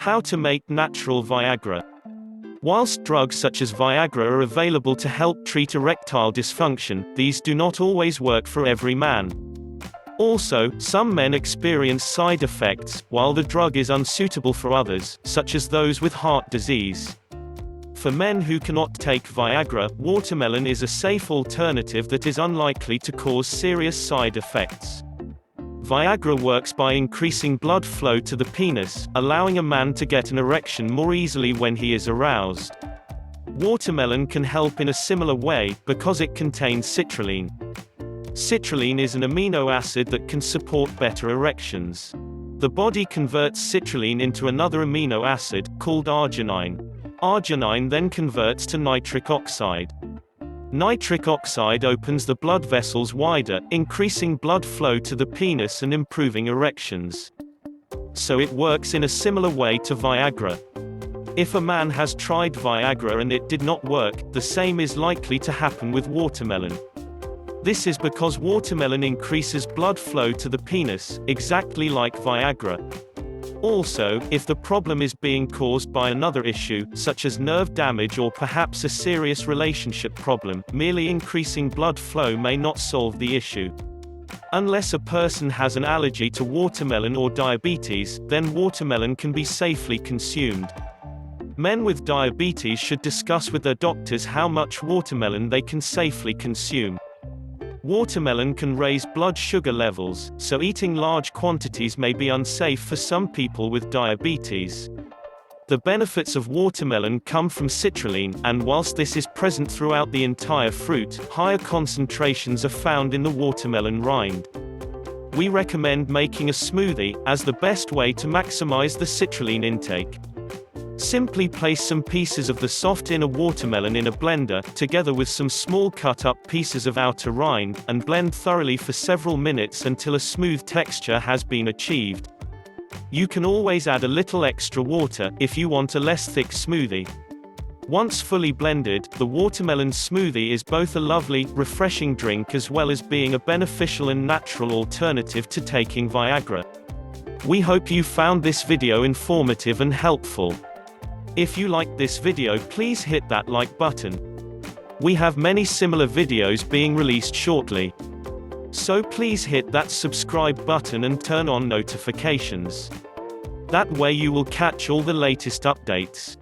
How to make natural Viagra. Whilst drugs such as Viagra are available to help treat erectile dysfunction, these do not always work for every man. Also, some men experience side effects, while the drug is unsuitable for others, such as those with heart disease. For men who cannot take Viagra, watermelon is a safe alternative that is unlikely to cause serious side effects. Viagra works by increasing blood flow to the penis, allowing a man to get an erection more easily when he is aroused. Watermelon can help in a similar way, because it contains citrulline. Citrulline is an amino acid that can support better erections. The body converts citrulline into another amino acid, called arginine. Arginine then converts to nitric oxide. Nitric oxide opens the blood vessels wider, increasing blood flow to the penis and improving erections. So it works in a similar way to Viagra. If a man has tried Viagra and it did not work, the same is likely to happen with watermelon. This is because watermelon increases blood flow to the penis, exactly like Viagra. Also, if the problem is being caused by another issue, such as nerve damage or perhaps a serious relationship problem, merely increasing blood flow may not solve the issue. Unless a person has an allergy to watermelon or diabetes, then watermelon can be safely consumed. Men with diabetes should discuss with their doctors how much watermelon they can safely consume. Watermelon can raise blood sugar levels, so eating large quantities may be unsafe for some people with diabetes. The benefits of watermelon come from citrulline, and whilst this is present throughout the entire fruit, higher concentrations are found in the watermelon rind. We recommend making a smoothie, as the best way to maximize the citrulline intake. Simply place some pieces of the soft inner watermelon in a blender, together with some small cut-up pieces of outer rind, and blend thoroughly for several minutes until a smooth texture has been achieved. You can always add a little extra water, if you want a less thick smoothie. Once fully blended, the watermelon smoothie is both a lovely, refreshing drink as well as being a beneficial and natural alternative to taking Viagra. We hope you found this video informative and helpful. If you liked this video, please hit that like button. We have many similar videos being released shortly. So please hit that subscribe button and turn on notifications. That way you will catch all the latest updates.